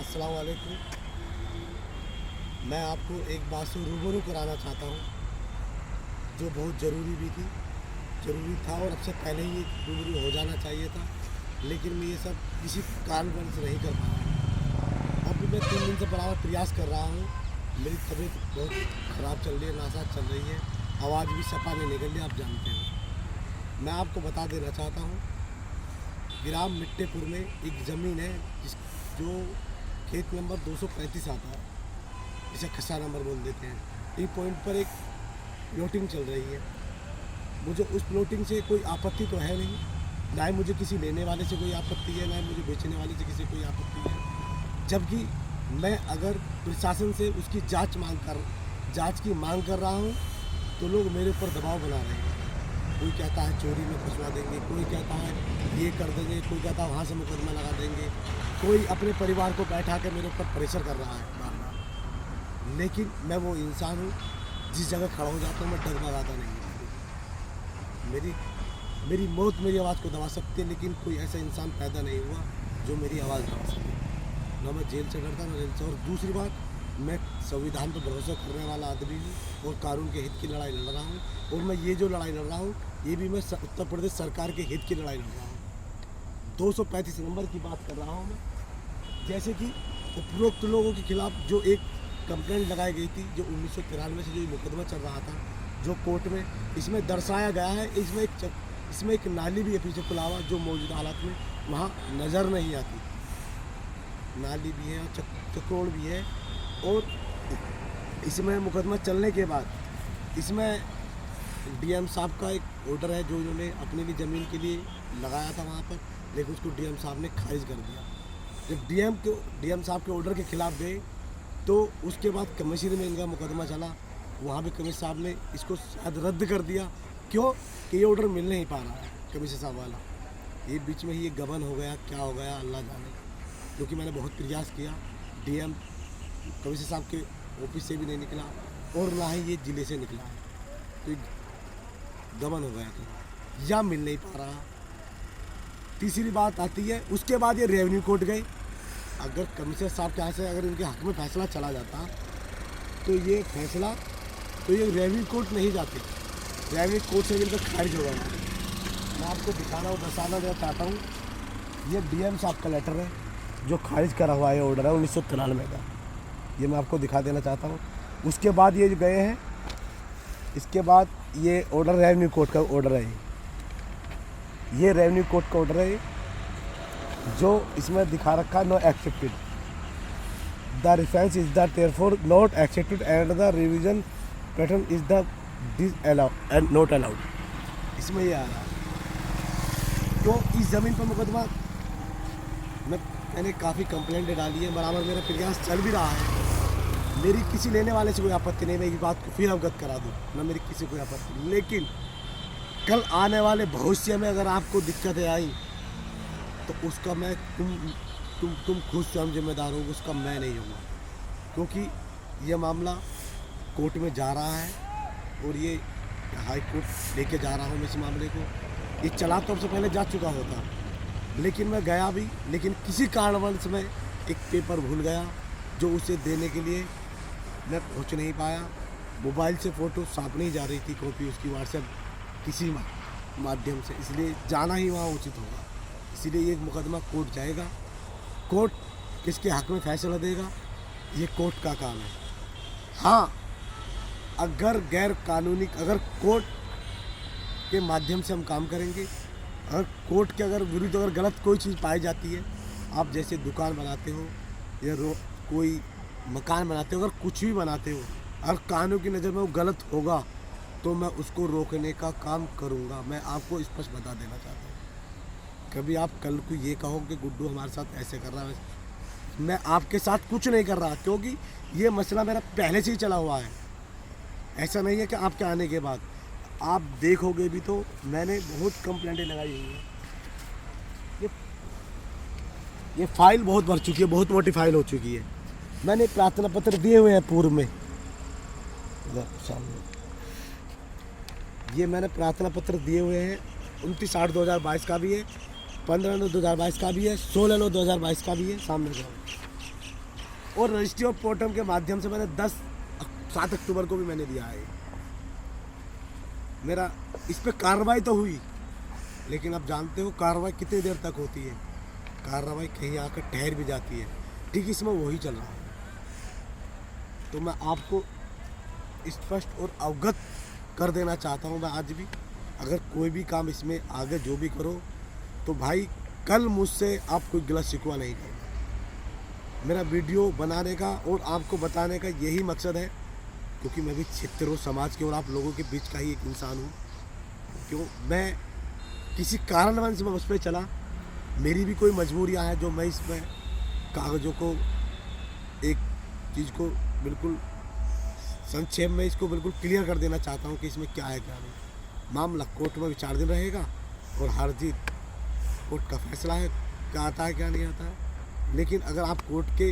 अस्सलाम वालेकुम। मैं आपको एक बात से रूबरू कराना चाहता हूँ जो बहुत ज़रूरी था और अब से पहले ही रूबरू हो जाना चाहिए था, लेकिन मैं ये सब किसी कारणवश नहीं कर पाया। अब भी मैं 3 दिन से बराबर प्रयास कर रहा हूँ। मेरी तबीयत बहुत ख़राब चल रही है, नासाज चल रही है, आवाज़ भी सफा नहीं निकल रही, आप जानते हो। मैं आपको बता देना चाहता हूँ, ग्राम मिट्टेपुर में एक ज़मीन है जो खेत नंबर 235 आता है, इसे खस्सा नंबर बोल देते हैं। ई पॉइंट पर एक प्लॉटिंग चल रही है। मुझे उस प्लॉटिंग से कोई आपत्ति तो है नहीं, ना ही मुझे किसी लेने वाले से कोई आपत्ति है, ना ही मुझे बेचने वाले से किसी कोई आपत्ति है। जबकि मैं अगर प्रशासन से उसकी जांच की मांग कर रहा हूँ तो लोग मेरे ऊपर दबाव बना रहे हैं। कोई कहता है चोरी में फंसवा देंगे, कोई कहता है ये कर देंगे, कोई कहता है वहाँ से मुकदमा लगा देंगे, कोई अपने परिवार को बैठा के मेरे ऊपर प्रेशर कर रहा है बार बार। लेकिन मैं वो इंसान हूँ, जिस जगह खड़ा हो जाता हूँ मैं डगमगाता नहीं हूँ। मेरी मौत मेरी आवाज़ को दबा सकती है, लेकिन कोई ऐसा इंसान पैदा नहीं हुआ जो मेरी आवाज़ दबा सके। ना मैं जेल से डरता ना जेल से। और दूसरी बात, मैं संविधान पर भरोसा करने वाला आदमी हूँ और कानून के हित की लड़ाई लड़ रहा हूँ। और मैं ये जो लड़ाई लड़ रहा हूँ ये भी मैं उत्तर प्रदेश सरकार के हित की लड़ाई लड़ रहा हूँ। 235 नंबर की बात कर रहा हूँ मैं। जैसे कि उपरोक्त लोगों के खिलाफ जो एक कंप्लेंट लगाई गई थी, जो 1993 से जो मुकदमा चल रहा था जो कोर्ट में, इसमें दर्शाया गया है, इसमें एक नाली भी है पीछे पुलावा जो मौजूदा हालात में वहाँ नज़र नहीं आती। नाली भी है और चक्रोड़ भी है। और इसमें मुकदमा चलने के बाद इसमें डीएम साहब का एक ऑर्डर है जो उन्होंने अपने लिए ज़मीन के लिए लगाया था वहाँ पर, लेकिन उसको डीएम साहब ने खारिज कर दिया। जब डीएम साहब के ऑर्डर के खिलाफ गए तो उसके बाद कमिश्नर में इनका मुकदमा चला, वहाँ भी कमिश्नर साहब ने इसको शायद रद्द कर दिया। क्यों कि ये ऑर्डर मिल नहीं पा रहा है कमिश्नर साहब वाला। ये बीच में ही ये गबन हो गया, क्या हो गया अल्लाह जाने। क्योंकि मैंने बहुत प्रयास किया, डीएम कमिश्नर साहब के ऑफिस से भी नहीं निकला और ना ही ये ज़िले से निकला है, तो गबन हो गया था या मिल नहीं पा रहा। तीसरी बात आती है, उसके बाद ये रेवेन्यू कोर्ट गए। अगर कमिश्नर साहब के यहाँ से अगर इनके हक में फैसला चला जाता तो ये फैसला तो ये रेवेन्यू कोर्ट नहीं जाते, रेवेन्यू कोर्ट से इनका खारिज हो गया। मैं आपको दिखाना और दर्शाना देना चाहता हूँ, ये डीएम साहब का लेटर है जो खारिज करा हुआ है, ऑर्डर है 1993 का, ये मैं आपको दिखा देना चाहता हूँ। उसके बाद ये जो गए हैं, इसके बाद ये ऑर्डर रेवेन्यू कोर्ट का ऑर्डर है, ये रेवेन्यू कोर्ट का ऑर्डर है जो इसमें दिखा रखा है no accepted, the reference is the therefore not accepted and the revision pattern is the disallowed and not allowed. इसमें ये आ रहा है। तो इस ज़मीन पर मुकदमा मैंने काफ़ी कंप्लेंट डाली है, बराबर मेरा प्रयास चल भी रहा है। मेरी किसी लेने वाले से कोई आपत्ति नहीं, मैं इस बात को फिर अवगत करा दूँ, ना मेरी किसी कोई आपत्ति नहीं। लेकिन कल आने वाले भविष्य में अगर आपको दिक्कतें आई तो उसका मैं तुम खुद स्वयं जिम्मेदार हो, उसका मैं नहीं हूँ। क्योंकि ये मामला कोर्ट में जा रहा है और ये हाई कोर्ट लेके जा रहा हूँ मैं इस मामले को। ये चला तो सबसे पहले जा चुका होता, लेकिन मैं गया भी, लेकिन किसी कारणवश मैं एक पेपर भूल गया जो उसे देने के लिए मैं पहुँच नहीं पाया। मोबाइल से फ़ोटो साफ नहीं जा रही थी, कॉपी उसकी व्हाट्सएप किसी माध्यम से, इसलिए जाना ही वहाँ उचित होगा। इसीलिए ये मुकदमा कोर्ट जाएगा। कोर्ट किसके हक में फैसला देगा ये कोर्ट का काम है। हाँ, अगर गैर कानूनी, अगर कोर्ट के माध्यम से हम काम करेंगे, अगर कोर्ट के अगर विरुद्ध अगर गलत कोई चीज़ पाई जाती है, आप जैसे दुकान बनाते हो या कोई मकान बनाते हो, अगर कुछ भी बनाते हो, अगर कानून की नज़र में वो गलत होगा तो मैं उसको रोकने का काम करूँगा। मैं आपको स्पष्ट बता देना चाहता हूँ। कभी आप कल को ये कहो कि गुड्डू हमारे साथ ऐसे कर रहा है, मैं आपके साथ कुछ नहीं कर रहा, क्योंकि ये मसला मेरा पहले से ही चला हुआ है। ऐसा नहीं है कि आपके आने के बाद, आप देखोगे भी तो मैंने बहुत कंप्लेंटें लगाई हुई है। ये फाइल बहुत भर चुकी है, बहुत मोटी फाइल हो चुकी है। मैंने प्रार्थना पत्र दिए हुए हैं पूर्व में, सामने ये मैंने प्रार्थना पत्र दिए हुए हैं। 29/8/2022 का भी है, 15/9/2022 का भी है, 16/9/2022 का भी है, सामने का। और रजिस्ट्री ऑफ पोर्टम के माध्यम से मैंने 7 अक्टूबर को भी मैंने दिया है। मेरा इस पे कार्रवाई तो हुई, लेकिन आप जानते हो कार्रवाई कितनी देर तक होती है, कार्रवाई कहीं आकर ठहर भी जाती है। ठीक इसमें वही चल रहा है। तो मैं आपको स्पष्ट और अवगत कर देना चाहता हूँ, मैं आज भी, अगर कोई भी काम इसमें आगे जो भी करो तो भाई कल मुझसे आप कोई गलत शिकवा नहीं करो। मेरा वीडियो बनाने का और आपको बताने का यही मकसद है, क्योंकि मैं भी क्षेत्रों समाज के और आप लोगों के बीच का ही एक इंसान हूँ। क्यों मैं किसी कारणवश मैं उस पर चला, मेरी भी कोई मजबूरियाँ हैं जो मैं इसमें कागज़ों को, एक चीज़ को बिल्कुल संक्षेप में इसको बिल्कुल क्लियर कर देना चाहता हूँ कि इसमें क्या है क्या नहीं। मामला कोर्ट में विचाराधीन रहेगा और हार जीत कोर्ट का फैसला है, क्या आता है क्या नहीं आता है। लेकिन अगर आप कोर्ट के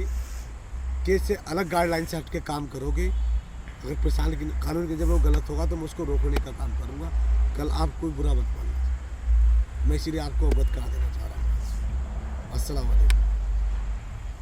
केस से अलग गाइडलाइन से हट के काम करोगे, अगर प्रशासन की कानून की जब वो गलत होगा तो मैं उसको रोकने का काम करूँगा। कल आप कोई बुरा मत मानना, मैं इसीलिए आपको अवगत करा देना चाह रहा हूँ। अस्सलाम वालेकुम।